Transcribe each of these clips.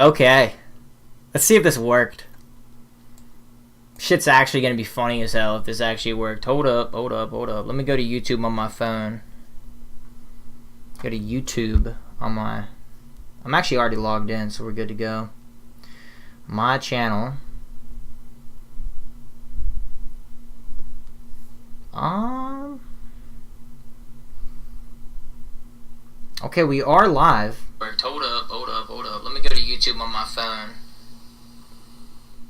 Okay. Let's see if this worked. Shit's actually gonna be funny as hell if this actually worked. Hold up. Let me go to YouTube on my phone. Go to YouTube on my... I'm actually already logged in, so we're good to go. My channel. Okay, we are live. Hold up. Let me go to YouTube on my phone.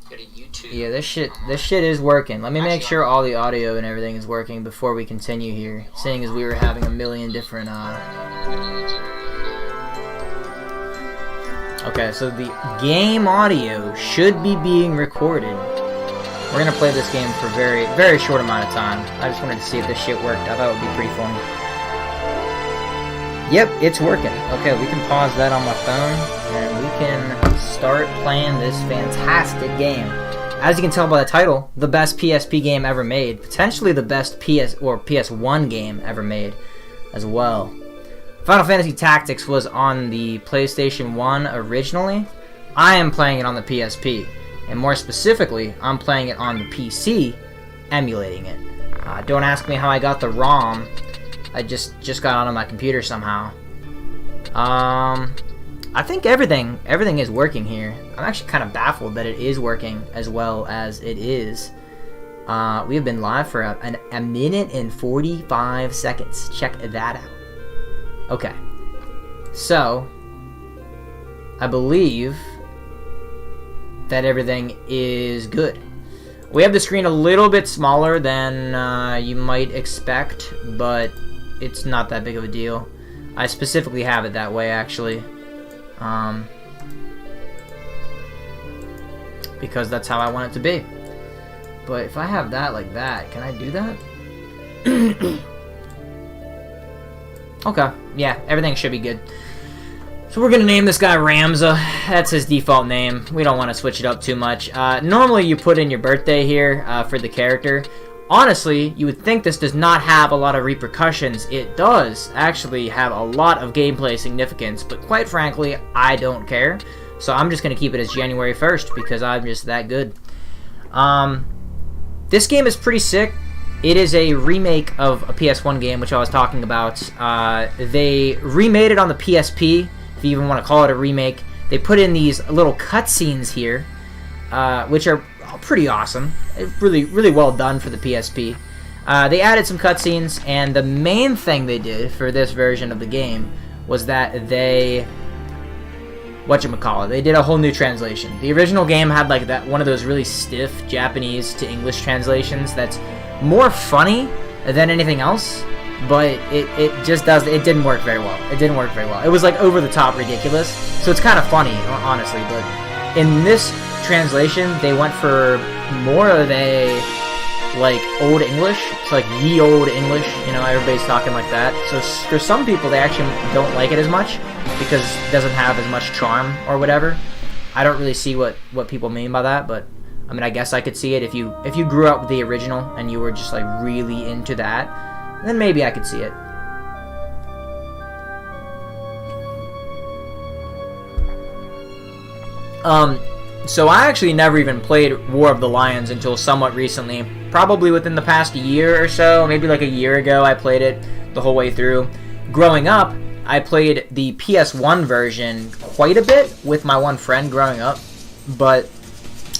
Go to YouTube. Yeah, this shit is working. Let me make sure all the audio and everything is working before we continue here, seeing as we were having a million different Okay, so the game audio should be being recorded. We're gonna play this game for a very, very short amount of time. I just wanted to see if this shit worked. I thought it would be pretty fun. Yep, it's working. Okay, we can pause that on my phone, and we can start playing this fantastic game. As you can tell by the title, the best PSP game ever made. Potentially the best PS1 game ever made as well. Final Fantasy Tactics was on the PlayStation 1 originally. I am playing it on the PSP. And more specifically, I'm playing it on the PC, emulating it. Don't ask me how I got the ROM. I just got onto my computer somehow. I think everything is working here. I'm actually kind of baffled that it is working as well as it is. We have been live for a minute and 45 seconds. Check that out. Okay. So, I believe that everything is good. We have the screen a little bit smaller than you might expect, but it's not that big of a deal. I specifically have it that way, actually. Because that's how I want it to be. But if I have that like that, can I do that? Okay, yeah, everything should be good. So we're gonna name this guy Ramza. That's his default name. We don't want to switch it up too much. Normally you put in your birthday here for the character. Honestly, you would think this does not have a lot of repercussions. It does actually have a lot of gameplay significance, but quite frankly, I don't care. So I'm just gonna keep it as January 1st because I'm just that good. This game is pretty sick. It is a remake of a PS1 game, which I was talking about. They remade it on the PSP, if you even want to call it a remake. They put in these little cutscenes here, which are pretty awesome. Really, really well done for the PSP. They added some cutscenes, and the main thing they did for this version of the game was that they... they did a whole new translation. The original game had like that one of those really stiff Japanese to English translations that's more funny than anything else, but it didn't work very well. It was like over the top ridiculous, so it's kind of funny, honestly. But in this translation, they went for more of a like old English. It's like ye old English, you know, everybody's talking like that. So for some people, they actually don't like it as much because it doesn't have as much charm or whatever. I don't really see what people mean by that, but I mean, I guess I could see it if you grew up with the original and you were just like really into that, then maybe I could see it. So I actually never even played War of the Lions until somewhat recently, probably within the past year or so, maybe like a year ago I played it the whole way through. Growing up, I played the PS1 version quite a bit with my one friend growing up, but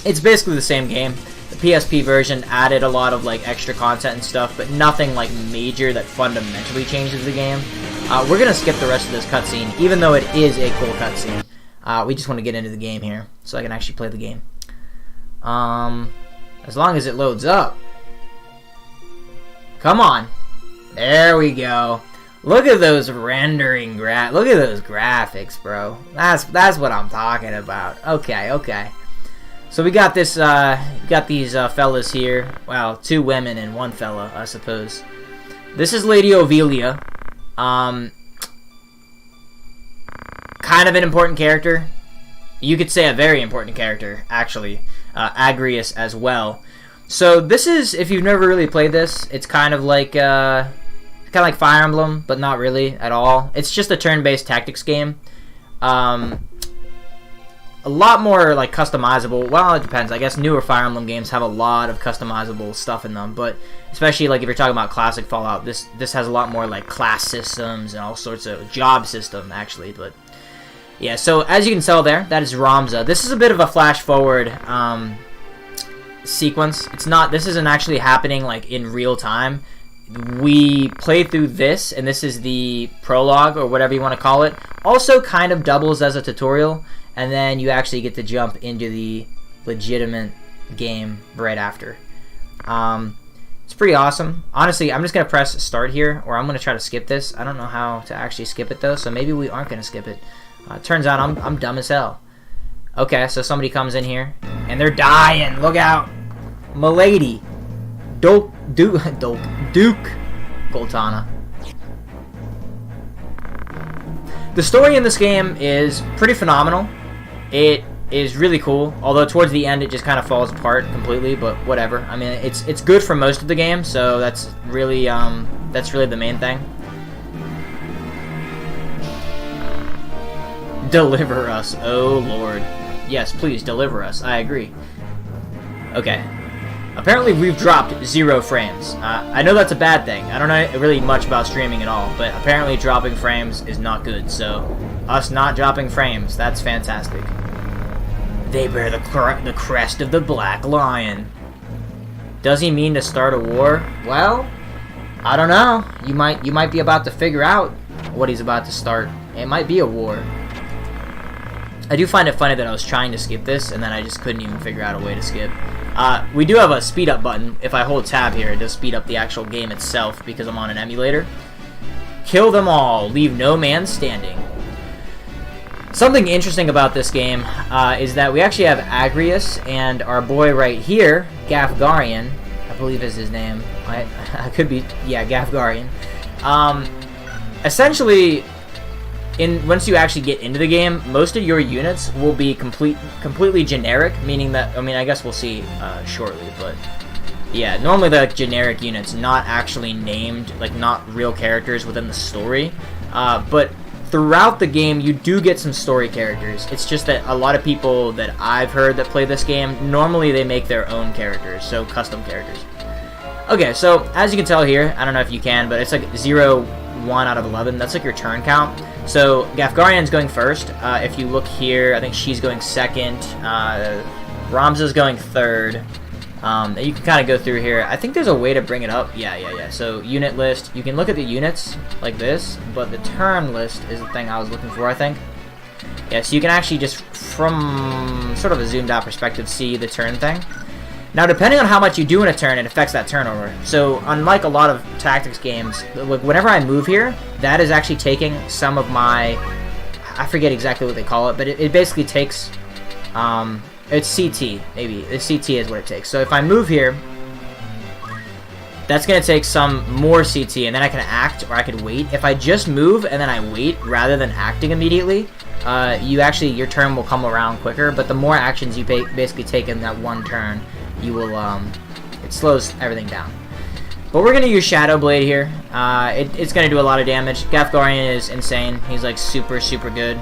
it's basically the same game. The PSP version added a lot of like extra content and stuff, but nothing like major that fundamentally changes the game. We're gonna skip the rest of this cutscene, even though it is a cool cutscene. We just want to get into the game here, so I can actually play the game. As long as it loads up. Come on. There we go. Look at those rendering look at those graphics, bro. That's what I'm talking about. Okay. So we got this, these fellas here. Well, two women and one fella, I suppose. This is Lady Ovelia. Kind of an important character. You could say a very important character, actually. Agrius as well. So this is, if you've never really played this, it's kind of like Fire Emblem, but not really at all. It's just a turn-based tactics game. a lot more like customizable. Well, it depends. I guess newer Fire Emblem games have a lot of customizable stuff in them, but especially like if you're talking about classic Fallout, this has a lot more like class systems and all sorts of job system actually. But yeah, so as you can tell there, that is Ramza. This is a bit of a flash forward sequence. This isn't actually happening like in real time. We played through this, and this is the prologue, or whatever you want to call it. Also kind of doubles as a tutorial, and then you actually get to jump into the legitimate game right after. It's pretty awesome. Honestly, I'm just going to press start here, or I'm going to try to skip this. I don't know how to actually skip it, though, so maybe we aren't going to skip it. Turns out I'm dumb as hell. Okay, so somebody comes in here, and they're dying. Look out. Milady. Duke Goltana. The story in this game is pretty phenomenal. It is really cool, although towards the end it just kind of falls apart completely, but whatever. I mean, it's good for most of the game, so that's really the main thing. Deliver us, oh Lord. Yes, please deliver us. I agree. Okay. Apparently we've dropped 0 frames. I know that's a bad thing. I don't know really much about streaming at all, but apparently dropping frames is not good, so us not dropping frames, that's fantastic. They bear the crest of the Black Lion. Does he mean to start a war? Well, I don't know. You might be about to figure out what he's about to start. It might be a war. I do find it funny that I was trying to skip this, and then I just couldn't even figure out a way to skip. We do have a speed up button. If I hold tab here, it does speed up the actual game itself because I'm on an emulator. Kill them all. Leave no man standing. Something interesting about this game is that we actually have Agrius and our boy right here, Gafgarian, I believe is his name. I could be, yeah, Gafgarian. Essentially, once you actually get into the game, most of your units will be completely generic, meaning that, I mean, I guess we'll see shortly, but yeah, normally they're like generic units, not actually named, like not real characters within the story, but throughout the game you do get some story characters. It's just that a lot of people that I've heard that play this game, normally they make their own characters, so custom characters. Okay, so as you can tell here, I don't know if you can, but it's like 0, 1 out of 11. That's like your turn count. So Gafgarian's going first. If you look here, I think she's going second. Ramza's going third. You can kind of go through here. I think there's a way to bring it up. Yeah. So unit list. You can look at the units like this, but the turn list is the thing I was looking for, I think. Yeah, so you can actually just, from sort of a zoomed out perspective, see the turn thing. Now, depending on how much you do in a turn, it affects that turnover. So, unlike a lot of tactics games, whenever I move here, that is actually taking some of my... I forget exactly what they call it, but it basically takes... it's CT, maybe. The CT is what it takes. So, if I move here, that's going to take some more CT, and then I can act, or I could wait. If I just move, and then I wait, rather than acting immediately, your turn will come around quicker, but the more actions you basically take in that one turn, you will, it slows everything down. But we're going to use Shadow Blade here. It's going to do a lot of damage. Gafgarian is insane. He's like super, super good.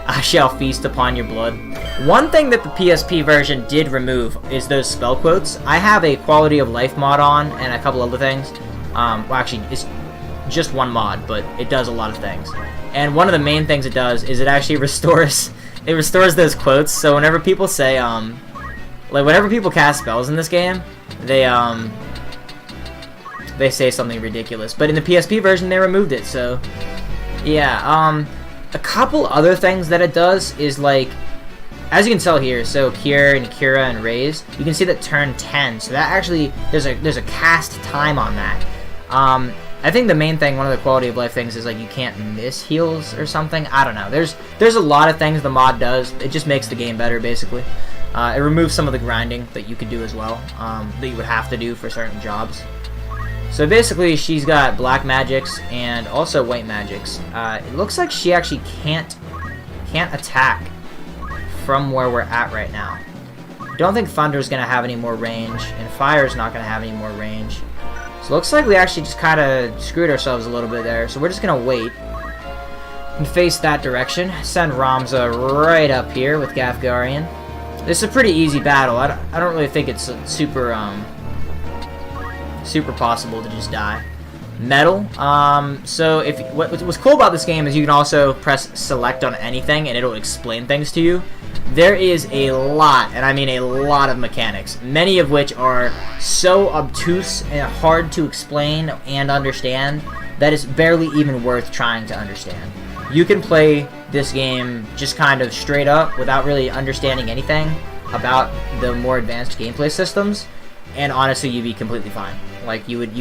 I shall feast upon your blood. One thing that the PSP version did remove is those spell quotes. I have a quality of life mod on and a couple other things. Well, actually, it's just one mod, but it does a lot of things. And one of the main things it does is it actually restores those quotes. So whenever people say, like whenever people cast spells in this game, they say something ridiculous. But in the PSP version, they removed it. So yeah, a couple other things that it does is like, as you can tell here, so Cure and Cura and Raise, you can see that turn 10. So that actually there's a cast time on that. I think the main thing, one of the quality of life things, is like you can't miss heals or something. I don't know. There's a lot of things the mod does. It just makes the game better, basically. It removes some of the grinding that you could do as well, that you would have to do for certain jobs. So basically, she's got black magics and also white magics. It looks like she actually can't attack from where we're at right now. Don't think Thunder's gonna have any more range, and Fire's not gonna have any more range. So it looks like we actually just kind of screwed ourselves a little bit there. So we're just gonna wait. and face that direction. Send Ramza right up here with Gafgarian. This is a pretty easy battle. I don't really think it's super super possible to just die. Metal. So what's cool about this game is you can also press select on anything and it'll explain things to you. There is a lot, and I mean a lot of mechanics, many of which are so obtuse and hard to explain and understand that it's barely even worth trying to understand. You can play this game just kind of straight up without really understanding anything about the more advanced gameplay systems, and honestly you'd be completely fine. Like you would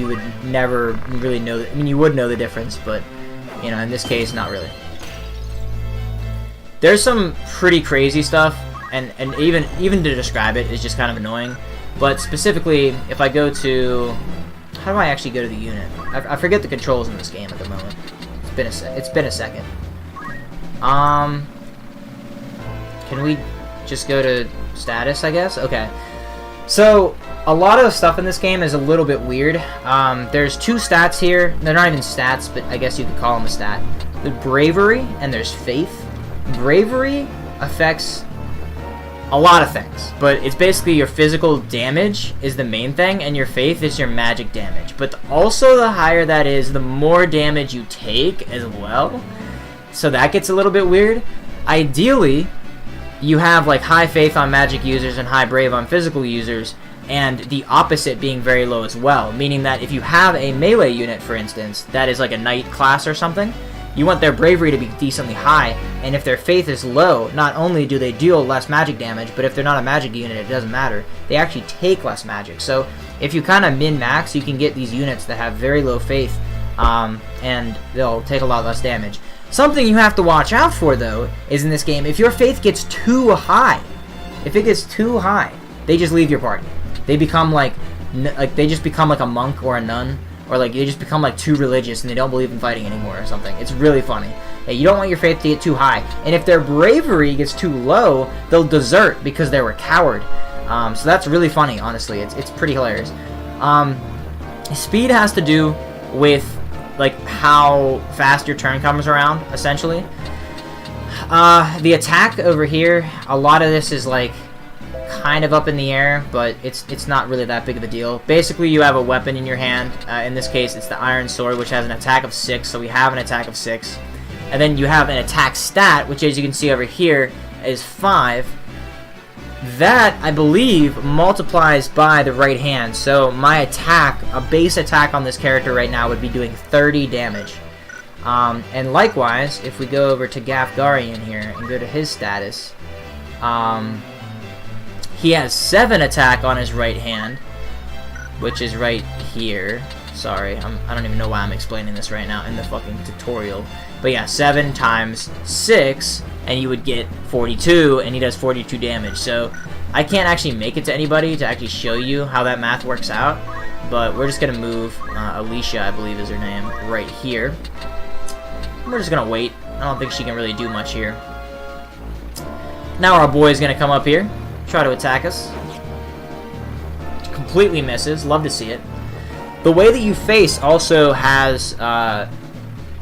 never really know. I mean, you would know the difference, but you know, in this case, not really. There's some pretty crazy stuff, and even to describe it is just kind of annoying. But specifically, if I go to, how do I actually go to the unit? I forget the controls in this game at the moment. It's been a second. Can we just go to status, I guess? Okay. So a lot of the stuff in this game is a little bit weird. There's two stats here. They're not even stats, but I guess you could call them a stat. There's bravery and there's faith. Bravery affects a lot of things, but it's basically your physical damage is the main thing, and your faith is your magic damage. But also the higher that is, the more damage you take as well. So that gets a little bit weird. Ideally, you have like high faith on magic users and high brave on physical users, and the opposite being very low as well, meaning that if you have a melee unit, for instance, that is like a knight class or something, you want their bravery to be decently high, and if their faith is low, not only do they deal less magic damage, but if they're not a magic unit, it doesn't matter. They actually take less magic. So if you kind of min-max, you can get these units that have very low faith, and they'll take a lot less damage. Something you have to watch out for, though, is in this game, if your faith gets too high, they just leave your party. They become like they just become like a monk or a nun, or like they just become like too religious and they don't believe in fighting anymore or something. It's really funny. Yeah, you don't want your faith to get too high, and if their bravery gets too low, they'll desert because they were a coward. So that's really funny, honestly. It's pretty hilarious. Speed has to do with like how fast your turn comes around, essentially. The attack over here, a lot of this is like kind of up in the air, but it's not really that big of a deal. Basically, you have a weapon in your hand. In this case, it's the Iron Sword, which has an attack of 6, so we have an attack of 6. And then you have an attack stat, which, as you can see over here, is 5. That, I believe, multiplies by the right hand. So my attack, a base attack on this character right now would be doing 30 damage. And likewise, if we go over to Gafgarian here and go to his status, he has 7 attack on his right hand, which is right here. Sorry, I don't even know why I'm explaining this right now in the fucking tutorial. But yeah, 7 times 6, and you would get 42, and he does 42 damage. So I can't actually make it to anybody to actually show you how that math works out, but we're just going to move Alicia, I believe is her name, right here. We're just going to wait. I don't think she can really do much here. Now our boy is going to come up here, try to attack us. Completely misses. Love to see it. The way that you face also has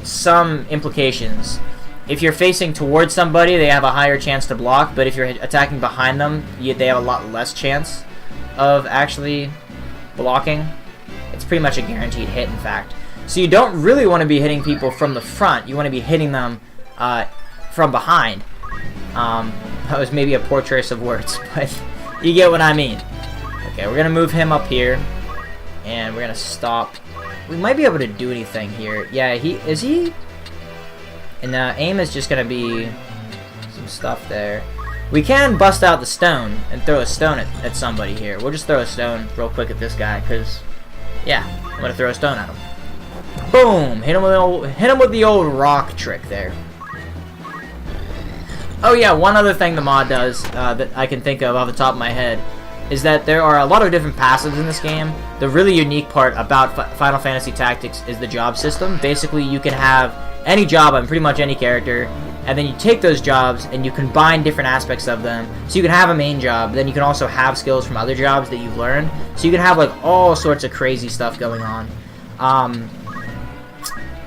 some implications. If you're facing towards somebody, they have a higher chance to block, but if you're attacking behind them, they have a lot less chance of actually blocking. It's pretty much a guaranteed hit, in fact. So you don't really want to be hitting people from the front. You want to be hitting them from behind. That was maybe a poor choice of words, but you get what I mean. Okay, we're going to move him up here, and we're going to stop. We might be able to do anything here. Yeah, is he? And aim is just going to be some stuff there. We can bust out the stone and throw a stone at somebody here. We'll just throw a stone real quick at this guy, because, yeah, I'm going to throw a stone at him. Boom! Hit him with the old rock trick there. Oh yeah, one other thing the mod does that I can think of off the top of my head is that there are a lot of different passives in this game. The really unique part about Final Fantasy Tactics is the job system. Basically, you can have any job on pretty much any character, and then you take those jobs and you combine different aspects of them. So you can have a main job, then you can also have skills from other jobs that you've learned. So you can have like all sorts of crazy stuff going on.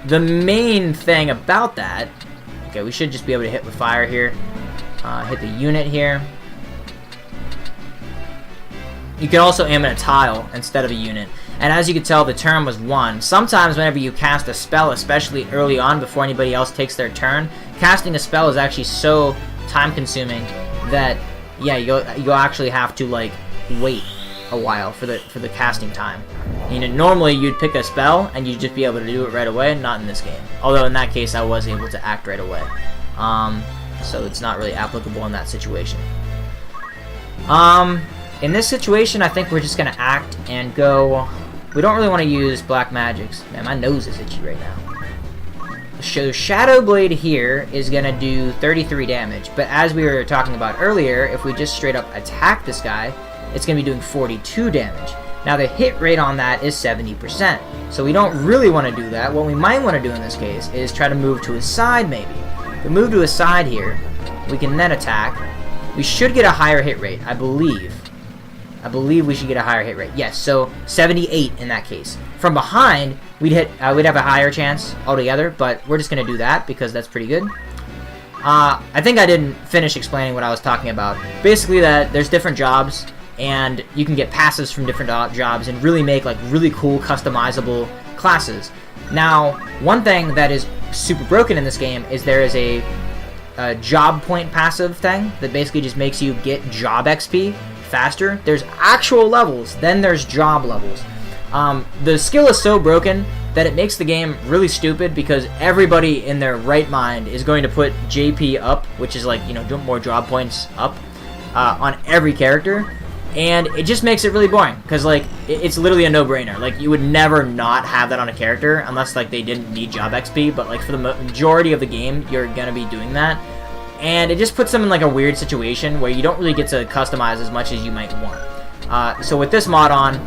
The main thing about that Okay, we should just be able to hit with fire here. Hit the unit here. You can also aim at a tile instead of a unit. And as you can tell, the turn was 1. Sometimes whenever you cast a spell, especially early on before anybody else takes their turn, casting a spell is actually so time consuming that, yeah, you'll actually have to like wait a while for the casting time. You know, normally you'd pick a spell and you'd just be able to do it right away, not in this game. Although in that case I was able to act right away. So it's not really applicable in that situation. In this situation, I think we're just gonna act and go. We don't really want to use black magics. Man, my nose is itchy right now. So Shadow Blade here is gonna do 33 damage, but as we were talking about earlier, if we just straight up attack this guy, it's gonna be doing 42 damage. Now the hit rate on that is 70%, so we don't really want to do that. What we might want to do in this case is try to move to his side maybe. If we move to his side here, we can then attack. We should get a higher hit rate, I believe. I believe we should get a higher hit rate. Yes, so 78 in that case. From behind, we'd have a higher chance altogether, but we're just gonna do that because that's pretty good. I think I didn't finish explaining what I was talking about. Basically, that there's different jobs, and you can get passives from different jobs and really make like really cool customizable classes. Now, one thing that is super broken in this game is there is a job point passive thing that basically just makes you get job XP faster. There's actual levels, then there's job levels. The skill is so broken that it makes the game really stupid because everybody in their right mind is going to put JP up, which is like, you know, more job points up on every character, and it just makes it really boring because like it's literally a no-brainer. Like you would never not have that on a character unless like they didn't need job XP, but like for the majority of the game you're gonna be doing that. And it just puts them in like a weird situation where you don't really get to customize as much as you might want. So with this mod on,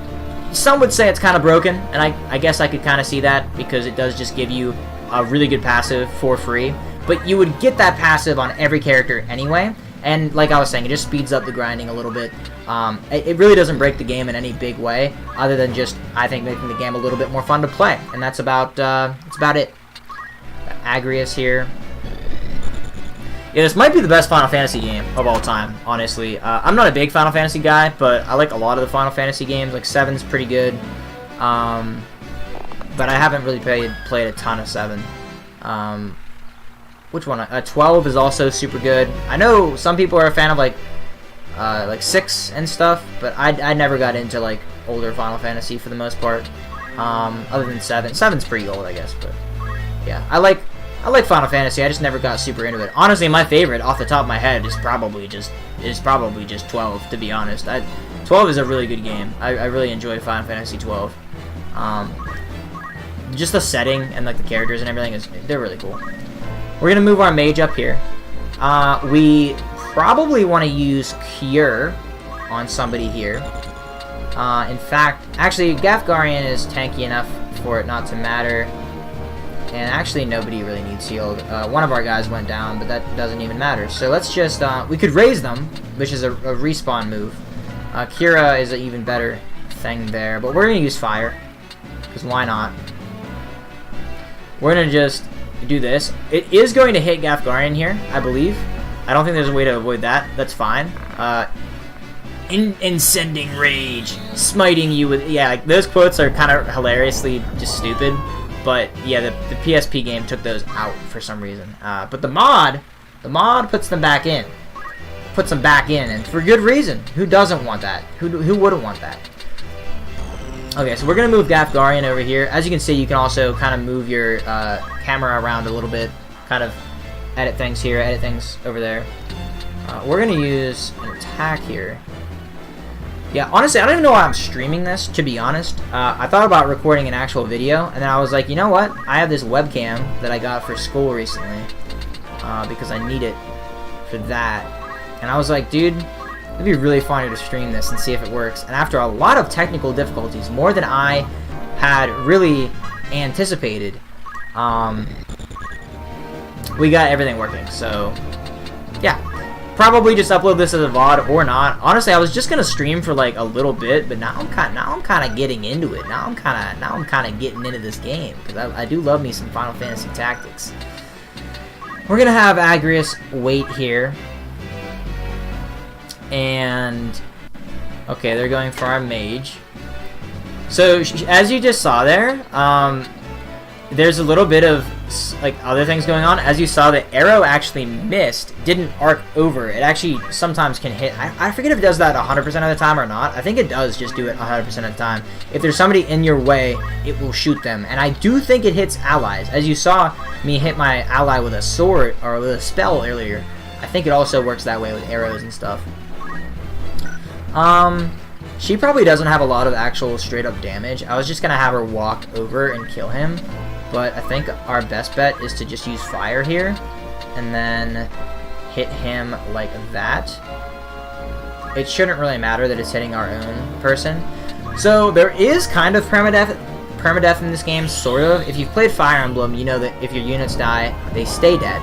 some would say it's kind of broken, and I guess I could kind of see that because it does just give you a really good passive for free. But you would get that passive on every character anyway, and like I was saying, it just speeds up the grinding a little bit. It really doesn't break the game in any big way, other than just, I think, making the game a little bit more fun to play. And that's about it. Agrius here. Yeah, this might be the best Final Fantasy game of all time, honestly. I'm not a big Final Fantasy guy, but I like a lot of the Final Fantasy games. Like 7's pretty good, but I haven't really played a ton of 7. Which one? 12 is also super good. I know some people are a fan of like 6 and stuff, but I never got into like older Final Fantasy for the most part. Other than 7. 7's pretty old, I guess, but yeah, I like Final Fantasy. I just never got super into it. Honestly, my favorite off the top of my head is probably just 12, to be honest. 12 is a really good game. I really enjoy Final Fantasy 12. Just the setting and like the characters and everything they're really cool. We're gonna move our mage up here. We probably want to use Cure on somebody here. In fact, actually, Gafgarian is tanky enough for it not to matter. And actually, nobody really needs healed. One of our guys went down, but that doesn't even matter. So let's just, we could raise them, which is a respawn move. Kira is an even better thing there, but we're going to use fire, because why not? We're going to just do this. It is going to hit Gafgarian here, I believe. I don't think there's a way to avoid that. That's fine. Incending Rage. Smiting you with, yeah, like, those quotes are kind of hilariously just stupid. But yeah, the PSP game took those out for some reason. But the mod puts them back in. Puts them back in, and for good reason. Who doesn't want that? Who wouldn't want that? Okay, so we're gonna move Gafgarian over here. As you can see, you can also kind of move your camera around a little bit, kind of edit things here, edit things over there. We're gonna use an attack here. Yeah, honestly, I don't even know why I'm streaming this, to be honest. I thought about recording an actual video, and then I was like, you know what? I have this webcam that I got for school recently, because I need it for that. And I was like, dude, it'd be really funny to stream this and see if it works. And after a lot of technical difficulties, more than I had really anticipated, we got everything working. So, yeah. Probably just upload this as a VOD or not. Honestly, I was just gonna stream for like a little bit, but now I'm kind of getting into it. Now I'm kind of getting into this game because I do love me some Final Fantasy Tactics. we're gonna have Agrius wait here. And okay, they're going for our mage. So as you just saw there, there's a little bit of like other things going on. As you saw, the arrow actually missed, didn't arc over. It actually sometimes can hit. I forget if it does that 100% of the time or not. I think it does just do it 100% of the time. If there's somebody in your way, it will shoot them. And I do think it hits allies. As you saw me hit my ally with a sword or with a spell earlier, I think it also works that way with arrows and stuff. She probably doesn't have a lot of actual straight up damage. I was just gonna have her walk over and kill him, but I think our best bet is to just use fire here and then hit him like that. It shouldn't really matter that it's hitting our own person. So there is kind of permadeath in this game, sort of. If you've played Fire Emblem, you know that if your units die, they stay dead.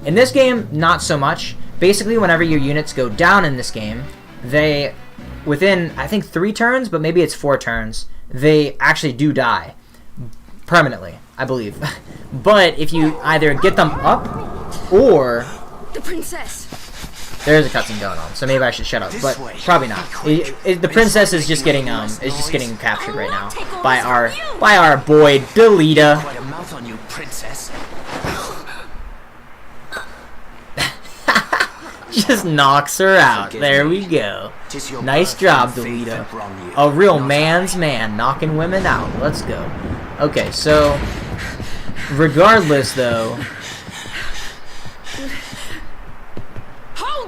In this game, not so much. Basically, whenever your units go down in this game, they, within, I think 3 turns, but maybe it's 4 turns, they actually do die. Permanently, I believe. But if you either get them up, or... The princess! There's a cutscene going on, so maybe I should shut up, but probably not. The princess is just getting captured right now by our boy Delita. Just knocks her out. There we go. Nice job, Delita. A real man's man, knocking women out. Let's go. Okay, so regardless, though,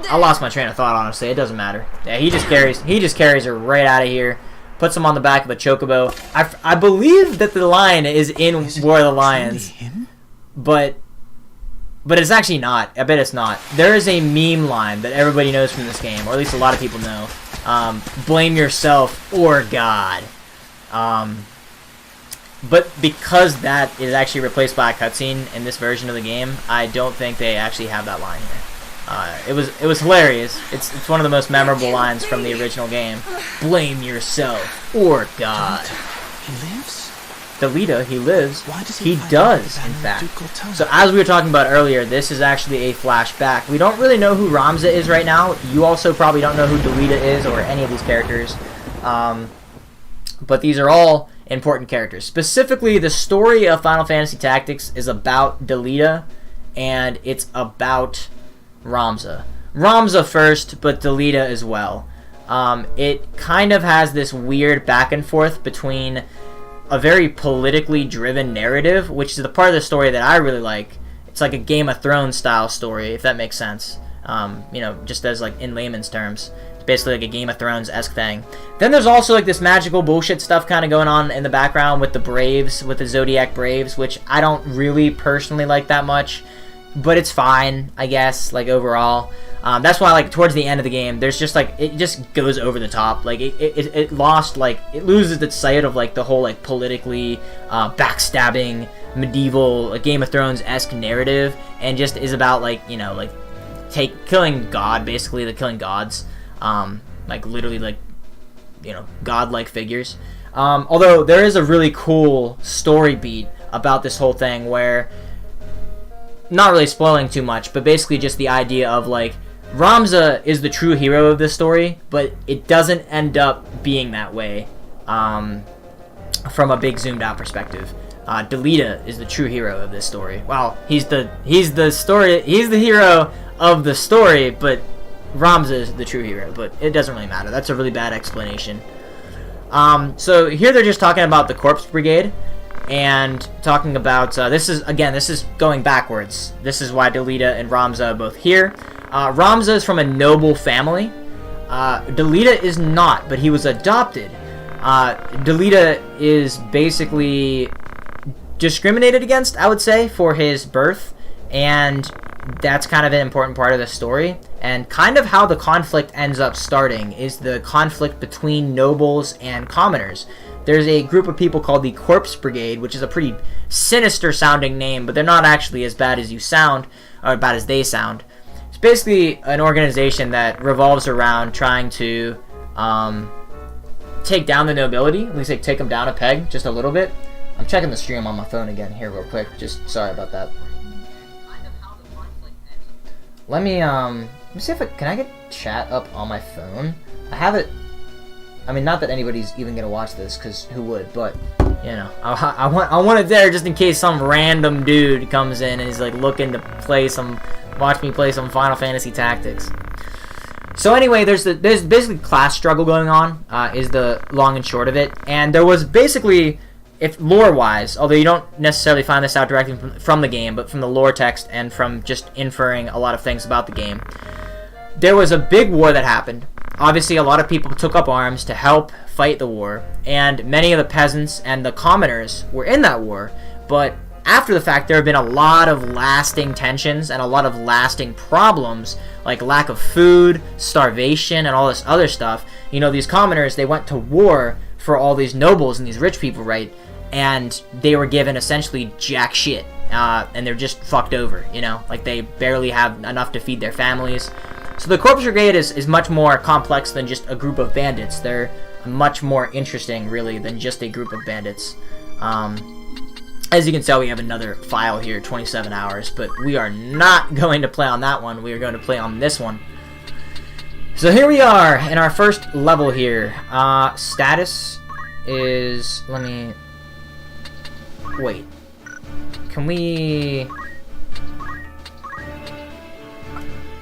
I lost my train of thought. Honestly, it doesn't matter. Yeah, he just carries her right out of here. Puts him on the back of a chocobo. I believe that the lion is in War of the Lions, but it's actually not. I bet it's not. There is a meme line that everybody knows from this game, or at least a lot of people know. Blame yourself or God. But because that is actually replaced by a cutscene in this version of the game, I don't think they actually have that line here. It was hilarious. It's one of the most memorable lines from the original game. Blame yourself or God. He lives? Delita, he lives. Why does he does, in fact. So as we were talking about earlier, this is actually a flashback. We don't really know who Ramza is right now. You also probably don't know who Delita is or any of these characters. But these are all important characters. Specifically, the story of Final Fantasy Tactics is about Delita, and it's about Ramza. Ramza first, but Delita as well. It kind of has this weird back and forth between a very politically driven narrative, which is the part of the story that I really like. It's like a Game of Thrones style story, if that makes sense. You know, just as like in layman's terms. It's basically like a Game of Thrones-esque thing. Then there's also like this magical bullshit stuff kind of going on in the background with the Braves, with the Zodiac Braves, which I don't really personally like that much. But it's fine, I guess, like overall. That's why, like, towards the end of the game, there's just, like, it just goes over the top. Like, it lost, like, it loses its sight of, like, the whole, like, politically backstabbing, medieval, like, Game of Thrones-esque narrative, and just is about, like, you know, like, killing God, basically, the killing gods. Like, literally, like, you know, godlike figures. Although, there is a really cool story beat about this whole thing where, not really spoiling too much, but basically just the idea of, like, Ramza is the true hero of this story, but it doesn't end up being that way from a big zoomed out perspective. Delita is the true hero of this story. Well, he's the hero of the story, but Ramza is the true hero, but it doesn't really matter. That's a really bad explanation. So here they're just talking about the Corpse Brigade, and talking about, this is going backwards. This is why Delita and Ramza are both here. Ramza is from a noble family. Delita is not, but he was adopted. Delita is basically discriminated against, I would say, for his birth, and that's kind of an important part of the story. And kind of how the conflict ends up starting is the conflict between nobles and commoners. There's a group of people called the Corpse Brigade, which is a pretty sinister sounding name, but they're not actually as bad as you sound, or bad as they sound. It's basically an organization that revolves around trying to take down the nobility, at least like take them down a peg, just a little bit. I'm checking the stream on my phone again here real quick, just sorry about that. let me see if can I get chat up on my phone? I have it. I mean, not that anybody's even gonna watch this, cause who would? But you know, I want it there just in case some random dude comes in and is like looking to watch me play some Final Fantasy Tactics. So anyway, there's basically class struggle going on, is the long and short of it. And there was basically, if lore-wise, although you don't necessarily find this out directly from the game, but from the lore text and from just inferring a lot of things about the game, there was a big war that happened. Obviously, a lot of people took up arms to help fight the war, and many of the peasants and the commoners were in that war, but after the fact, there have been a lot of lasting tensions and a lot of lasting problems, like lack of food, starvation, and all this other stuff. You know, these commoners, they went to war for all these nobles and these rich people, right? And they were given essentially jack shit, and they're just fucked over, you know? Like, they barely have enough to feed their families. So the Corpse Brigade is much more complex than just a group of bandits. They're much more interesting, really, than just a group of bandits. As you can tell, we have another file here, 27 hours, but we are not going to play on that one. We are going to play on this one. So here we are in our first level here. Status is... Wait. Can we...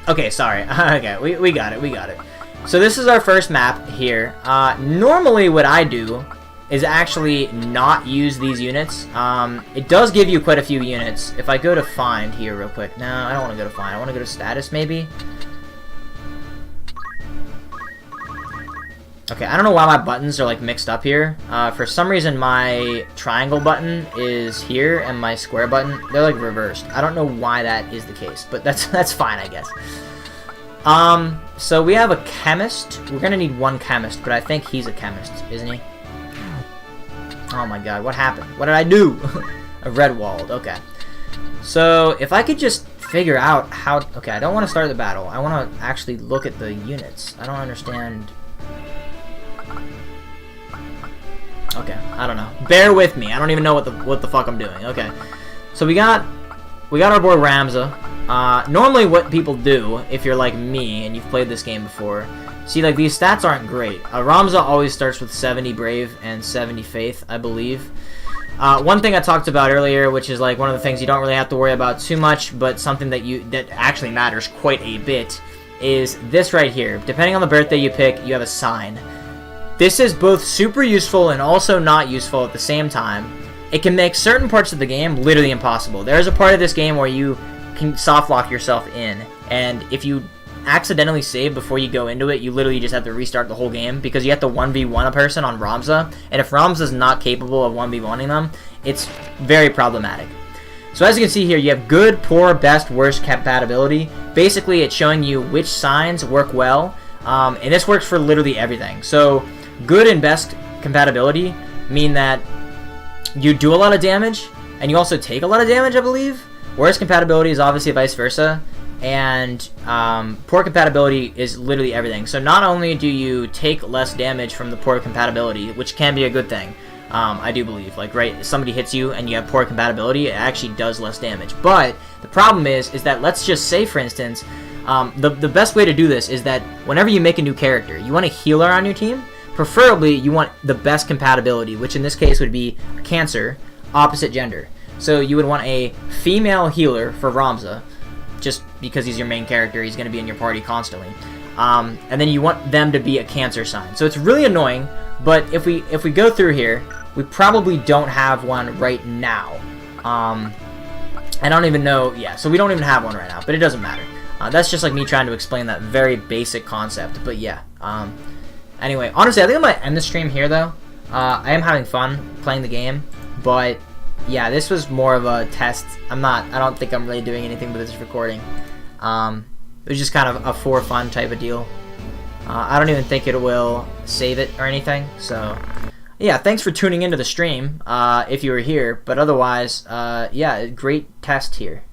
Okay, sorry. Okay, we got it. So this is our first map here. Normally what I do is actually not use these units. It does give you quite a few units. If I go to find here real quick. No, I don't want to go to find. I want to go to status maybe. Okay, I don't know why my buttons are like mixed up here. For some reason my triangle button is here and my square button, they're like reversed. I don't know why that is the case, but that's fine, I guess. So we have a chemist. We're gonna need one chemist, but I think he's a chemist, isn't he? Oh my god, what happened? What did I do? A red walled, okay. So, if I could just figure out how... Okay, I don't want to start the battle. I want to actually look at the units. I don't understand... Okay, I don't know. Bear with me. I don't even know what the fuck I'm doing. Okay. So we got our boy Ramza. Normally what people do, if you're like me and you've played this game before... See, like, these stats aren't great. Ramza always starts with 70 Brave and 70 Faith, I believe. One thing I talked about earlier, which is, like, one of the things you don't really have to worry about too much, but something that actually matters quite a bit, is this right here. Depending on the birthday you pick, you have a sign. This is both super useful and also not useful at the same time. It can make certain parts of the game literally impossible. There is a part of this game where you can soft lock yourself in, and if you accidentally save before you go into it, you literally just have to restart the whole game because you have to 1v1 a person on Ramza, and if Ramza's not capable of 1v1ing them, it's very problematic. So as you can see here, you have good, poor, best, worst compatibility. Basically, it's showing you which signs work well, and this works for literally everything. So good and best compatibility mean that you do a lot of damage, and you also take a lot of damage, I believe. Worst compatibility is obviously vice versa. And poor compatibility is literally everything. So not only do you take less damage from the poor compatibility, which can be a good thing, I do believe. Like, right, if somebody hits you and you have poor compatibility, it actually does less damage. But the problem is that let's just say, for instance, the best way to do this is that whenever you make a new character, you want a healer on your team. Preferably, you want the best compatibility, which in this case would be Cancer, opposite gender. So you would want a female healer for Ramza, just because he's your main character, he's going to be in your party constantly. And then you want them to be a Cancer sign. So it's really annoying, but if we go through here, we probably don't have one right now. I don't even know, yeah, so we don't even have one right now, but it doesn't matter. That's just like me trying to explain that very basic concept, but yeah. Anyway, honestly, I think I might end the stream here, though. I am having fun playing the game, but... yeah, this was more of a test. I don't think I'm really doing anything with this recording. It was just kind of a for fun type of deal. I don't even think it will save it or anything. So, yeah, thanks for tuning into the stream if you were here. But otherwise, yeah, great test here.